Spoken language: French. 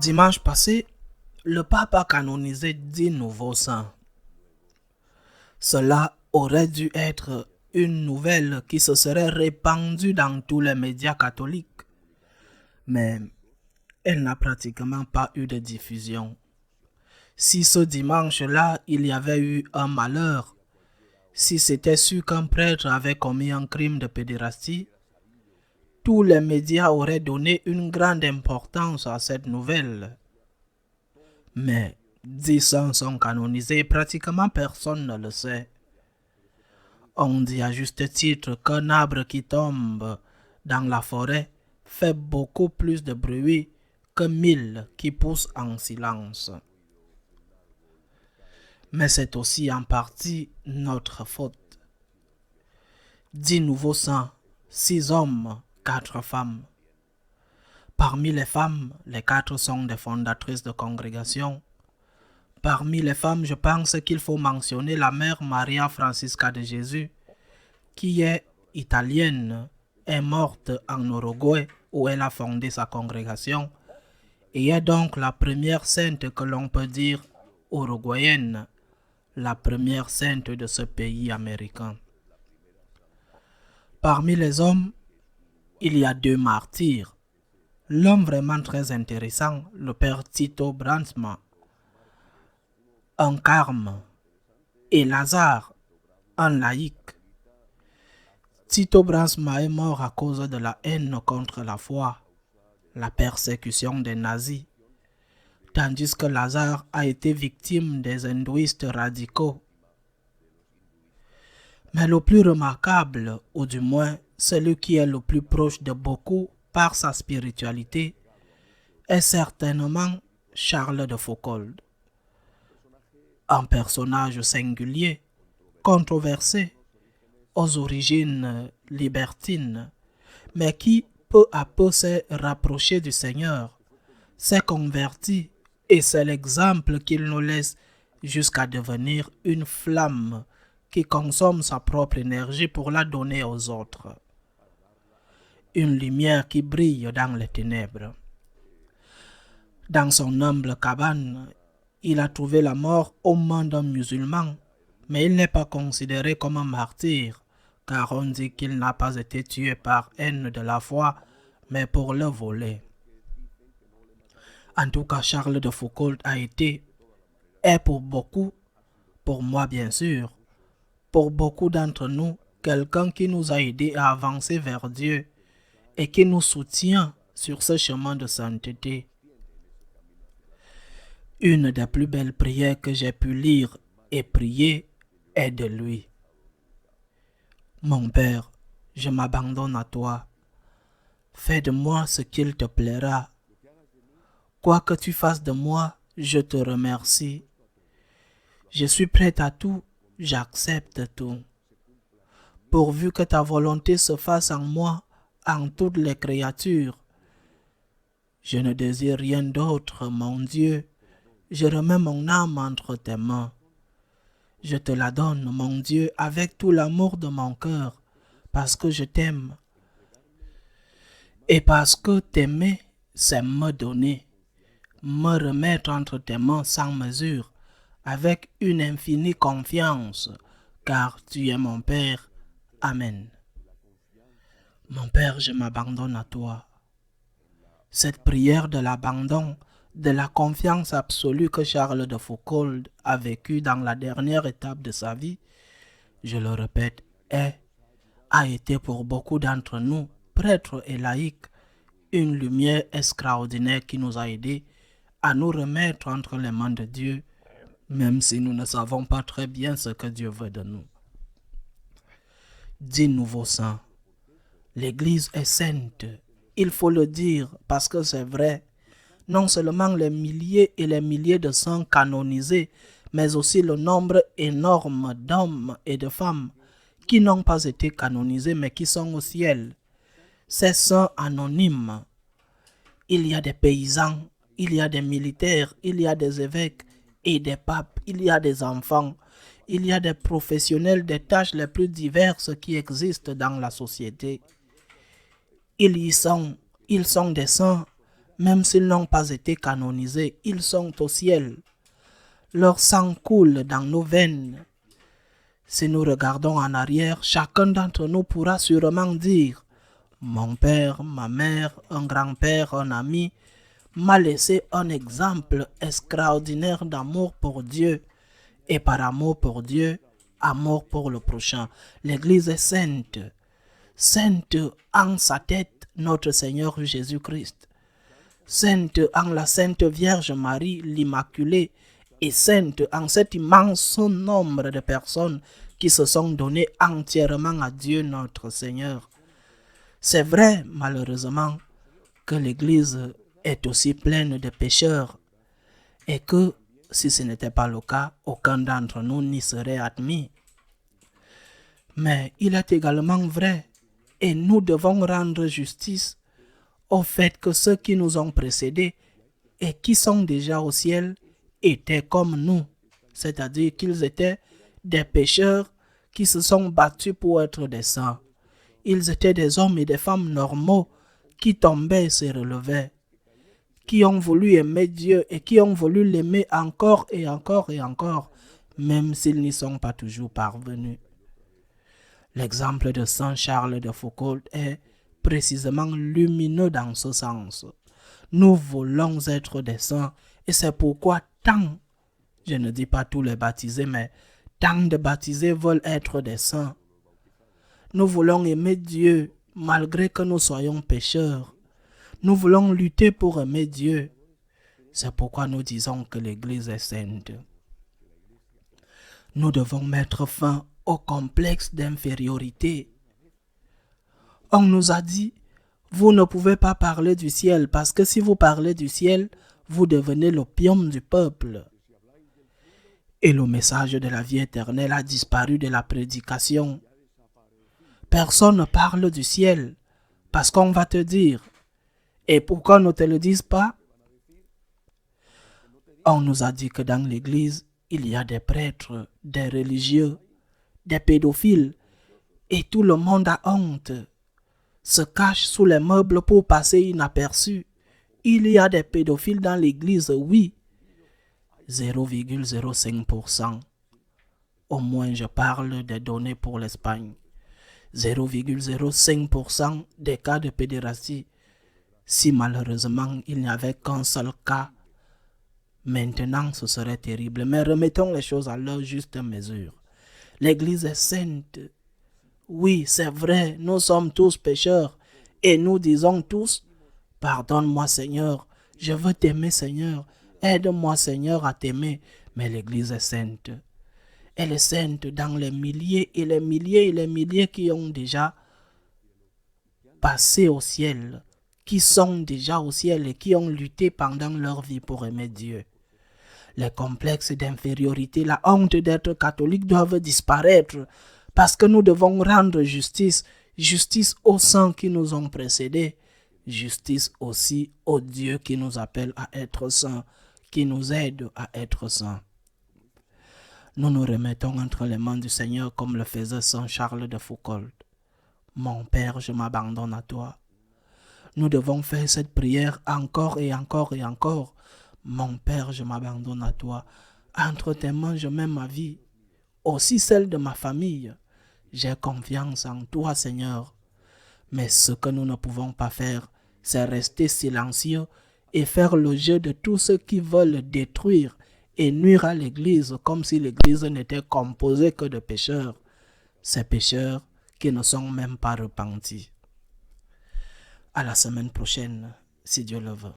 Dimanche passé, le pape a canonisé 10 nouveaux saints. Cela aurait dû être une nouvelle qui se serait répandue dans tous les médias catholiques, mais elle n'a pratiquement pas eu de diffusion. Si ce dimanche-là, il y avait eu un malheur, si c'était su qu'un prêtre avait commis un crime de pédérastie, tous les médias auraient donné une grande importance à cette nouvelle. Mais 10 saints sont canonisés et pratiquement personne ne le sait. On dit à juste titre qu'un arbre qui tombe dans la forêt fait beaucoup plus de bruit que 1000 qui poussent en silence. Mais c'est aussi en partie notre faute. 10 nouveaux saints, 6 hommes, 4 femmes. Parmi les femmes, les 4 sont des fondatrices de congrégation. Parmi les femmes, je pense qu'il faut mentionner la mère Maria Francisca de Jésus, qui est italienne, est morte en Uruguay où elle a fondé sa congrégation et est donc la première sainte que l'on peut dire uruguayenne, la première sainte de ce pays américain. Parmi les hommes, il y a 2 martyrs. L'homme vraiment très intéressant, le père Tito Brandsma, un carme, et Lazare, un laïc. Tito Brandsma est mort à cause de la haine contre la foi, la persécution des nazis, tandis que Lazare a été victime des hindouistes radicaux. Mais le plus remarquable, ou du moins celui qui est le plus proche de beaucoup par sa spiritualité, est certainement Charles de Foucauld. Un personnage singulier, controversé, aux origines libertines, mais qui peu à peu s'est rapproché du Seigneur, s'est converti et c'est l'exemple qu'il nous laisse jusqu'à devenir une flamme qui consomme sa propre énergie pour la donner aux autres. Une lumière qui brille dans les ténèbres. Dans son humble cabane, il a trouvé la mort aux mains d'un musulman, mais il n'est pas considéré comme un martyr, car on dit qu'il n'a pas été tué par haine de la foi, mais pour le voler. En tout cas, Charles de Foucauld a été, est pour beaucoup, pour moi bien sûr, pour beaucoup d'entre nous, quelqu'un qui nous a aidés à avancer vers Dieu et qui nous soutient sur ce chemin de sainteté. Une des plus belles prières que j'ai pu lire et prier est de lui. Mon Père, je m'abandonne à toi. Fais de moi ce qu'il te plaira. Quoi que tu fasses de moi, je te remercie. Je suis prêt à tout, j'accepte tout. Pourvu que ta volonté se fasse en moi, en toutes les créatures. Je ne désire rien d'autre, mon Dieu. Je remets mon âme entre tes mains. Je te la donne, mon Dieu, avec tout l'amour de mon cœur, parce que je t'aime. Et parce que t'aimer, c'est me donner, me remettre entre tes mains sans mesure, avec une infinie confiance, car tu es mon Père. Amen. Mon Père, je m'abandonne à toi. Cette prière de l'abandon, de la confiance absolue que Charles de Foucauld a vécue dans la dernière étape de sa vie, je le répète, a été pour beaucoup d'entre nous, prêtres et laïcs, une lumière extraordinaire qui nous a aidés à nous remettre entre les mains de Dieu, même si nous ne savons pas très bien ce que Dieu veut de nous. 10 nouveaux saints. L'Église est sainte, il faut le dire parce que c'est vrai. Non seulement les milliers et les milliers de saints canonisés, mais aussi le nombre énorme d'hommes et de femmes qui n'ont pas été canonisés mais qui sont au ciel. Ces saints anonymes, il y a des paysans, il y a des militaires, il y a des évêques et des papes, il y a des enfants, il y a des professionnels des tâches les plus diverses qui existent dans la société. Ils sont des saints, Même s'ils n'ont pas été canonisés, ils sont au ciel. Leur sang coule dans nos veines. Si nous regardons en arrière, chacun d'entre nous pourra sûrement dire « Mon père, ma mère, un grand-père, un ami m'a laissé un exemple extraordinaire d'amour pour Dieu. Et par amour pour Dieu, amour pour le prochain. » L'Église est sainte. Sainte en sa tête, notre Seigneur Jésus-Christ. Sainte en la Sainte Vierge Marie, l'Immaculée. Et sainte en cet immense nombre de personnes qui se sont données entièrement à Dieu notre Seigneur. C'est vrai, malheureusement, que l'Église est aussi pleine de pécheurs et que, si ce n'était pas le cas, aucun d'entre nous n'y serait admis. Mais il est également vrai, et nous devons rendre justice au fait que ceux qui nous ont précédés et qui sont déjà au ciel étaient comme nous, c'est-à-dire qu'ils étaient des pécheurs qui se sont battus pour être des saints. Ils étaient des hommes et des femmes normaux qui tombaient et se relevaient, qui ont voulu aimer Dieu et qui ont voulu l'aimer encore et encore et encore, même s'ils n'y sont pas toujours parvenus. L'exemple de Saint Charles de Foucauld est précisément lumineux dans ce sens. Nous voulons être des saints et c'est pourquoi tant, je ne dis pas tous les baptisés, mais tant de baptisés veulent être des saints. Nous voulons aimer Dieu malgré que nous soyons pécheurs. Nous voulons lutter pour aimer Dieu. C'est pourquoi nous disons que l'Église est sainte. Nous devons mettre fin au complexe d'infériorité. On nous a dit, vous ne pouvez pas parler du ciel parce que si vous parlez du ciel, vous devenez l'opium du peuple. Et le message de la vie éternelle a disparu de la prédication. Personne ne parle du ciel parce qu'on va te dire. Et pourquoi ne te le disent pas? On nous a dit que dans l'église, il y a des prêtres, des religieux, des pédophiles, et tout le monde a honte, se cache sous les meubles pour passer inaperçu. Il y a des pédophiles dans l'église, oui, 0,05%. Au moins, je parle des données pour l'Espagne. 0,05% des cas de pédérastie. Si malheureusement il n'y avait qu'un seul cas, maintenant ce serait terrible. Mais remettons les choses à leur juste mesure. L'Église est sainte. Oui, c'est vrai, nous sommes tous pécheurs. Et nous disons tous, pardonne-moi Seigneur, je veux t'aimer Seigneur, aide-moi Seigneur à t'aimer. Mais l'Église est sainte. Elle est sainte dans les milliers et les milliers et les milliers qui ont déjà passé au ciel, qui sont déjà au ciel et qui ont lutté pendant leur vie pour aimer Dieu. Les complexes d'infériorité, la honte d'être catholique doivent disparaître parce que nous devons rendre justice, justice aux saints qui nous ont précédés, justice aussi au Dieu qui nous appelle à être saints, qui nous aide à être saints. Nous nous remettons entre les mains du Seigneur comme le faisait Saint Charles de Foucauld. Mon Père, je m'abandonne à toi. Nous devons faire cette prière encore et encore et encore. Mon Père, je m'abandonne à toi. Entre tes mains, je mets ma vie, aussi celle de ma famille. J'ai confiance en toi, Seigneur. Mais ce que nous ne pouvons pas faire, c'est rester silencieux et faire le jeu de tous ceux qui veulent détruire et nuire à l'Église comme si l'Église n'était composée que de pécheurs. Ces pécheurs qui ne sont même pas repentis. À la semaine prochaine, si Dieu le veut.